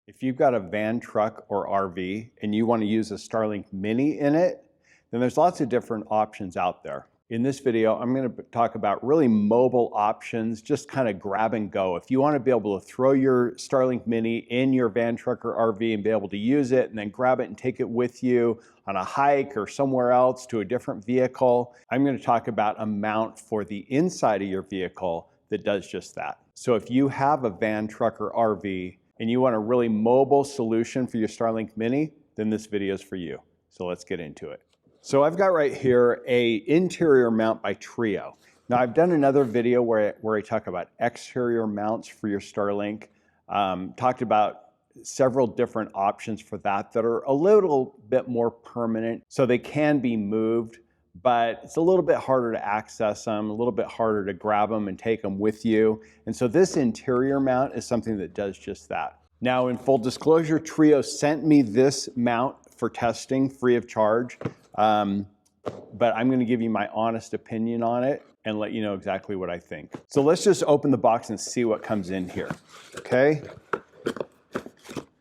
If you've got a van, truck, or RV and you want to use a Starlink Mini in it, then there's lots of different options out there. In this video, I'm going to talk about really mobile options, just kind of grab and go. If you want to be able to throw your Starlink Mini in your van, truck, or RV and be able to use it and then grab it and take it with you on a hike or somewhere else to a different vehicle, I'm going to talk about a mount for the inside of your vehicle that does just that. So if you have a van, truck, or RV and you want a really mobile solution for your Starlink Mini, then this video is for you. So let's get into it. So I've got right here a interior mount by Trio. Now I've done another video where I talk about exterior mounts for your Starlink. Talked about several different options for that are a little bit more permanent. So they can be moved, but it's a little bit harder to access them, a little bit harder to grab them and take them with you. And so this interior mount is something that does just that. Now, in full disclosure, Trio sent me this mount for testing free of charge. But I'm going to give you my honest opinion on it and let you know exactly what I think. So let's just open the box and see what comes in here. Okay.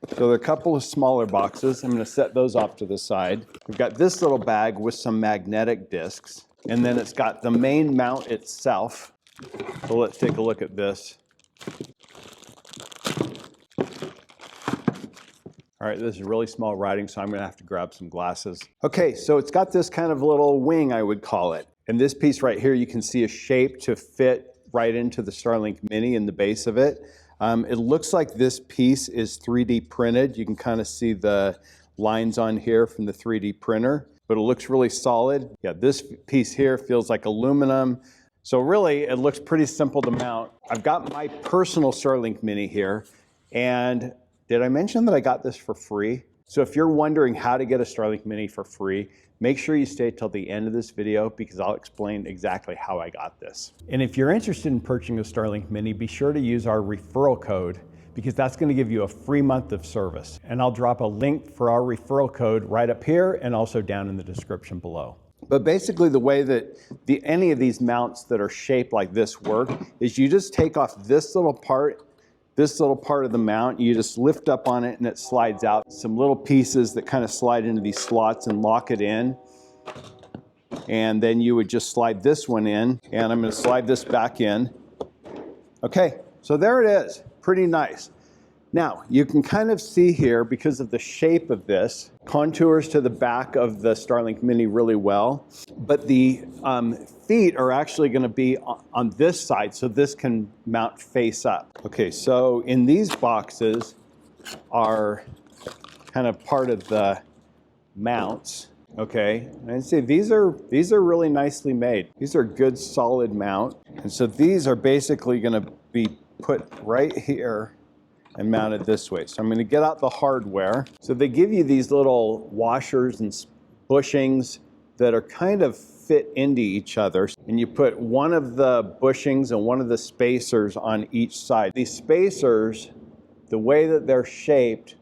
So there are a couple of smaller boxes. I'm going to set those off to the side. We've got this little bag with some magnetic discs, and then it's got the main mount itself. So let's take a look at this. All right, this is really small writing, so I'm going to have to grab some glasses. Okay, so it's got this kind of little wing, I would call it. And this piece right here, you can see a shape to fit right into the Starlink Mini in the base of it. It looks like this piece is 3D printed. You can kind of see the lines on here from the 3D printer, but it looks really solid. Yeah, this piece here feels like aluminum. So really, it looks pretty simple to mount. I've got my personal Starlink Mini here, and did I mention that I got this for free? So if you're wondering how to get a Starlink Mini for free, make sure you stay till the end of this video because I'll explain exactly how I got this. And if you're interested in purchasing a Starlink Mini, be sure to use our referral code because that's going to give you a free month of service. And I'll drop a link for our referral code right up here and also down in the description below. But basically the way that any of these mounts that are shaped like this work is you just take off this little part of the mount, you just lift up on it and it slides out. Some little pieces that kind of slide into these slots and lock it in. And then you would just slide this one in, and I'm going to slide this back in. Okay, so there it is, pretty nice. Now, you can kind of see here, because of the shape of this, contours to the back of the Starlink Mini really well, but the feet are actually going to be on this side, so this can mount face up. Okay, so in these boxes are kind of part of the mounts. Okay, and I see these are really nicely made. These are good solid mount, and so these are basically going to be put right here and mounted this way. So I'm going to get out the hardware. So they give you these little washers and bushings that are kind of fit into each other. And you put one of the bushings and one of the spacers on each side. These spacers, the way that they're shaped,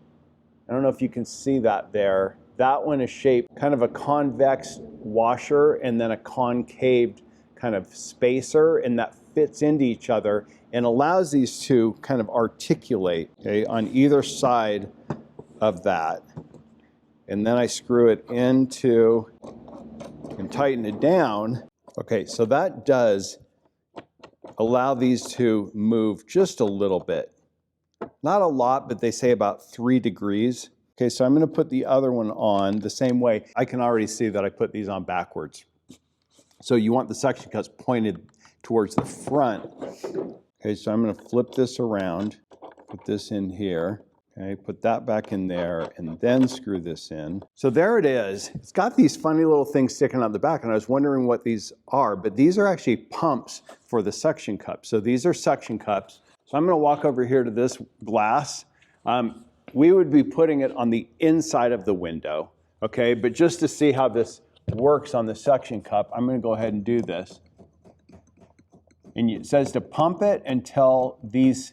I don't know if you can see that there. That one is shaped kind of a convex washer and then a concave kind of spacer, and that fits into each other and allows these to kind of articulate, okay, on either side of that. And then I screw it into and tighten it down. Okay, so that does allow these to move just a little bit. Not a lot, but they say about 3 degrees. Okay, so I'm going to put the other one on the same way. I can already see that I put these on backwards. So you want the suction cups pointed towards the front. Okay, so I'm going to flip this around, put this in here, okay, put that back in there, and then screw this in. So there it is. It's got these funny little things sticking out the back, and I was wondering what these are, but these are actually pumps for the suction cups. So these are suction cups. So I'm going to walk over here to this glass. We would be putting it on the inside of the window, okay, but just to see how this works on the suction cup, I'm going to go ahead and do this. And it says to pump it until these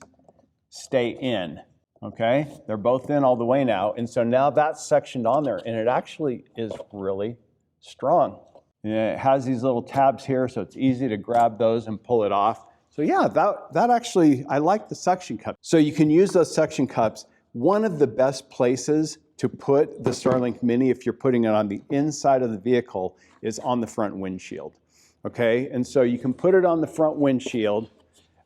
stay in, okay? They're both in all the way now. And so now that's sectioned on there, and it actually is really strong. And it has these little tabs here, so it's easy to grab those and pull it off. So yeah, that actually, I like the suction cup. So you can use those suction cups One of the best places to put the Starlink Mini, if you're putting it on the inside of the vehicle, is on the front windshield. Okay, and so you can put it on the front windshield.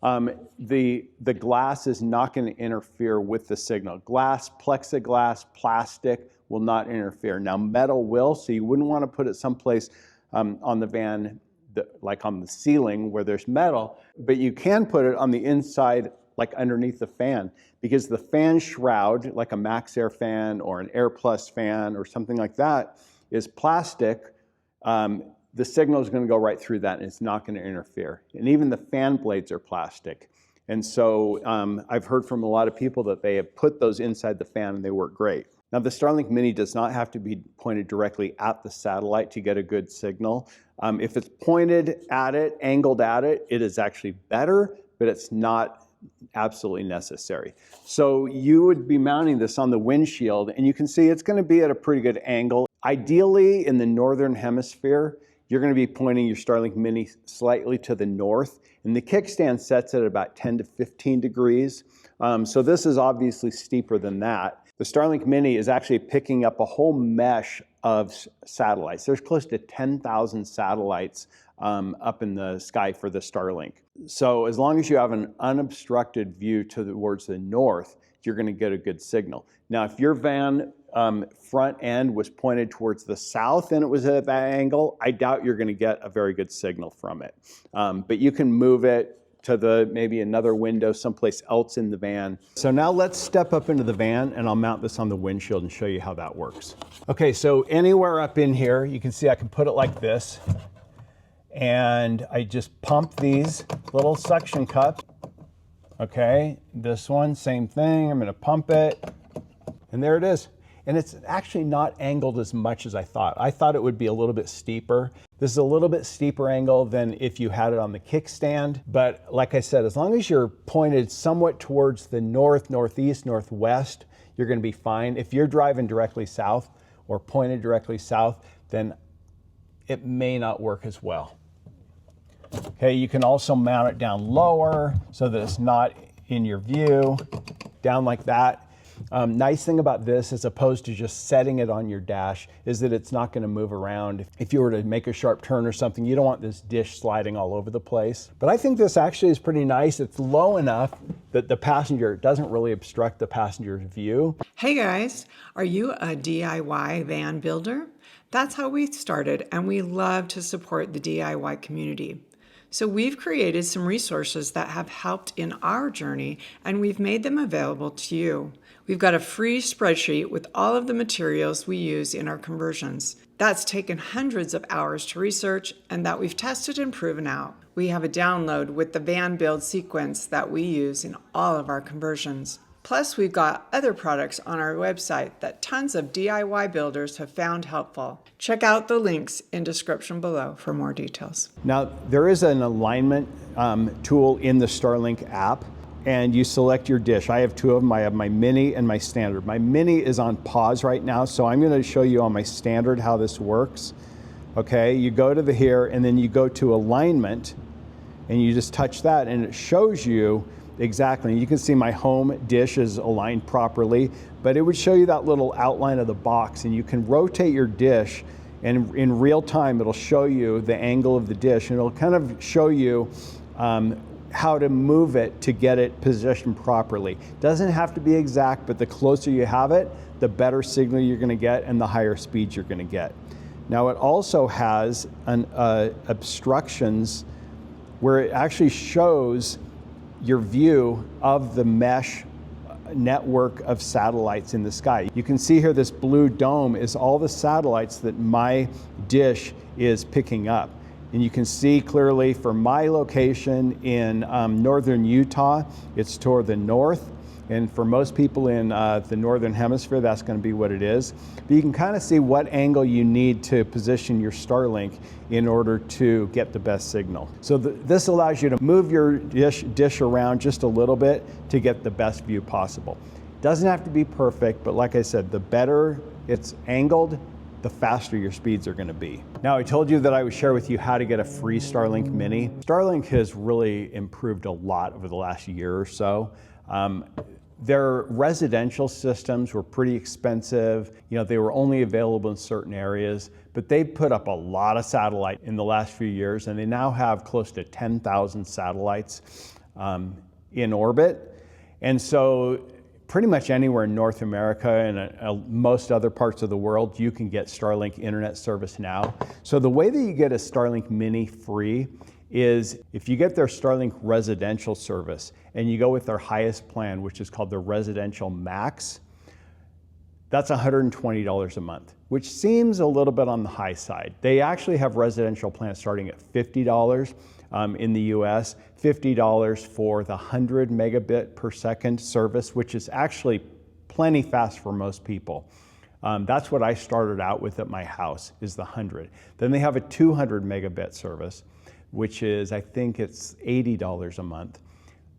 The glass is not going to interfere with the signal. Glass, plexiglass, plastic will not interfere. Now metal will, so you wouldn't want to put it someplace on the van, like on the ceiling where there's metal, but you can put it on the inside, like underneath the fan, because the fan shroud, like a Max Air fan or an Air Plus fan or something like that, is plastic. The signal is going to go right through that and it's not going to interfere. And even the fan blades are plastic. And so I've heard from a lot of people that they have put those inside the fan and they work great. Now the Starlink Mini does not have to be pointed directly at the satellite to get a good signal. If it's pointed at it, angled at it, it is actually better, but it's not absolutely necessary. So you would be mounting this on the windshield and you can see it's going to be at a pretty good angle. Ideally in the northern hemisphere, you're going to be pointing your Starlink Mini slightly to the north, and the kickstand sets at about 10 to 15 degrees. So this is obviously steeper than that. The Starlink Mini is actually picking up a whole mesh of satellites. There's close to 10,000 satellites up in the sky for the Starlink. So as long as you have an unobstructed view towards the north, you're going to get a good signal. Now, if your van front end was pointed towards the south and it was at that angle, I doubt you're going to get a very good signal from it. But you can move it to maybe another window someplace else in the van. So now let's step up into the van and I'll mount this on the windshield and show you how that works. Okay, so anywhere up in here, you can see I can put it like this. And I just pump these little suction cups. Okay, this one, same thing. I'm going to pump it. And there it is. And it's actually not angled as much as I thought. I thought it would be a little bit steeper. This is a little bit steeper angle than if you had it on the kickstand. But like I said, as long as you're pointed somewhat towards the north, northeast, northwest, you're going to be fine. If you're driving directly south or pointed directly south, then it may not work as well. Okay, you can also mount it down lower so that it's not in your view, down like that. Nice thing about this, as opposed to just setting it on your dash, is that it's not going to move around. If you were to make a sharp turn or something, you don't want this dish sliding all over the place. But I think this actually is pretty nice. It's low enough that the passenger, it doesn't really obstruct the passenger's view. Hey guys, are you a DIY van builder? That's how we started, and we love to support the DIY community. So we've created some resources that have helped in our journey, and we've made them available to you. We've got a free spreadsheet with all of the materials we use in our conversions. That's taken hundreds of hours to research and that we've tested and proven out. We have a download with the van build sequence that we use in all of our conversions. Plus, we've got other products on our website that tons of DIY builders have found helpful. Check out the links in description below for more details. Now, there is an alignment tool in the Starlink app, and you select your dish. I have two of them. I have my Mini and my Standard. My Mini is on pause right now, so I'm going to show you on my Standard how this works. Okay, you go to here, and then you go to alignment, and you just touch that, and it shows you exactly. You can see my home dish is aligned properly, but it would show you that little outline of the box, and you can rotate your dish, and in real time it'll show you the angle of the dish, and it'll kind of show you how to move it to get it positioned properly. Doesn't have to be exact, but the closer you have it, the better signal you're going to get and the higher speeds you're going to get. Now it also has obstructions where it actually shows your view of the mesh network of satellites in the sky. You can see here this blue dome is all the satellites that my dish is picking up. And you can see clearly for my location in northern Utah, it's toward the north. And for most people in the northern hemisphere, that's going to be what it is. But you can kind of see what angle you need to position your Starlink in order to get the best signal. So this allows you to move your dish around just a little bit to get the best view possible. Doesn't have to be perfect, but like I said, the better it's angled, the faster your speeds are going to be. Now, I told you that I would share with you how to get a free Starlink Mini. Starlink has really improved a lot over the last year or so. Their residential systems were pretty expensive. You know, they were only available in certain areas, but they put up a lot of satellite in the last few years, and they now have close to 10,000 satellites in orbit. And so pretty much anywhere in North America and most other parts of the world, you can get Starlink internet service now. So the way that you get a Starlink Mini free is if you get their Starlink residential service and you go with their highest plan, which is called the Residential Max, that's $120 a month, which seems a little bit on the high side. They actually have residential plans starting at $50 in the US, $50 for the 100 megabit per second service, which is actually plenty fast for most people. That's what I started out with at my house, is the 100. Then they have a 200 megabit service, which is, I think it's $80 a month.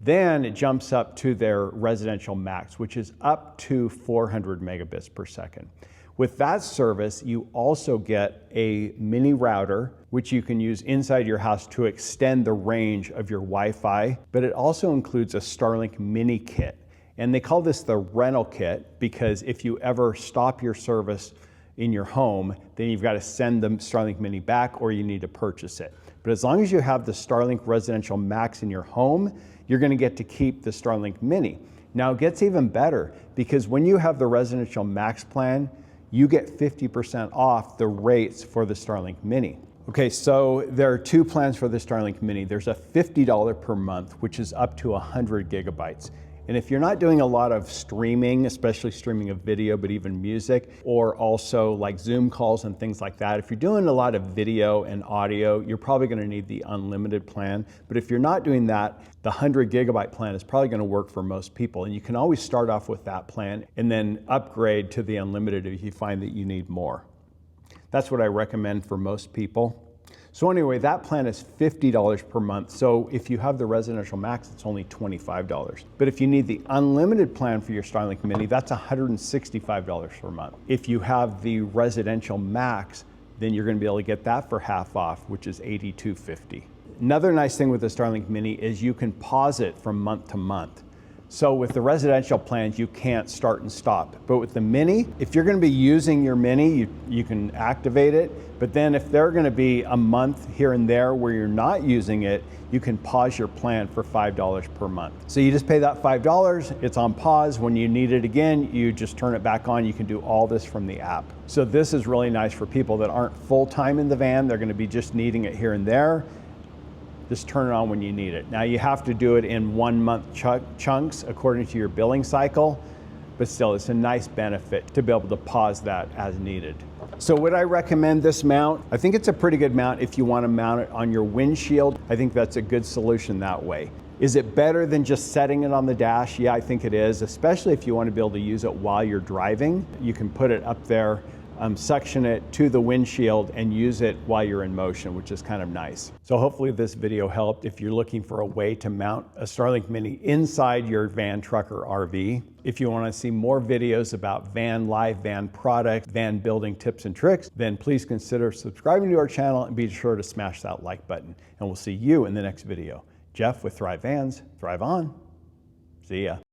Then it jumps up to their residential max, which is up to 400 megabits per second. With that service, you also get a mini router, which you can use inside your house to extend the range of your Wi-Fi, but it also includes a Starlink mini kit. And they call this the rental kit because if you ever stop your service in your home, then you've got to send the Starlink Mini back or you need to purchase it. But as long as you have the Starlink Residential Max in your home, you're going to get to keep the Starlink Mini. Now it gets even better because when you have the Residential Max plan, you get 50% off the rates for the Starlink Mini. Okay, so there are two plans for the Starlink Mini. There's a $50 per month, which is up to 100 gigabytes. And if you're not doing a lot of streaming, especially streaming of video, but even music, or also like Zoom calls and things like that, if you're doing a lot of video and audio, you're probably going to need the unlimited plan. But if you're not doing that, the 100 gigabyte plan is probably going to work for most people. And you can always start off with that plan and then upgrade to the unlimited if you find that you need more. That's what I recommend for most people. So anyway, that plan is $50 per month. So if you have the Residential Max, it's only $25. But if you need the unlimited plan for your Starlink Mini, that's $165 per month. If you have the Residential Max, then you're going to be able to get that for half off, which is $82.50. Another nice thing with the Starlink Mini is you can pause it from month to month. So with the residential plans, you can't start and stop. But with the Mini, if you're going to be using your Mini, you can activate it. But then if there are going to be a month here and there where you're not using it, you can pause your plan for $5 per month. So you just pay that $5, it's on pause. When you need it again, you just turn it back on. You can do all this from the app. So this is really nice for people that aren't full-time in the van. They're going to be just needing it here and there. Just turn it on when you need it. Now you have to do it in 1 month chunks according to your billing cycle, but still it's a nice benefit to be able to pause that as needed. So would I recommend this mount? I think it's a pretty good mount if you want to mount it on your windshield. I think that's a good solution that way. Is it better than just setting it on the dash? Yeah, I think it is, especially if you want to be able to use it while you're driving. You can put it up there, suction it to the windshield and use it while you're in motion, which is kind of nice. So hopefully this video helped if you're looking for a way to mount a Starlink Mini inside your van, truck, or RV. If you want to see more videos about van life, van product, van building tips and tricks, then please consider subscribing to our channel and be sure to smash that like button. And we'll see you in the next video. Jeff with Thrive Vans, Thrive On. See ya.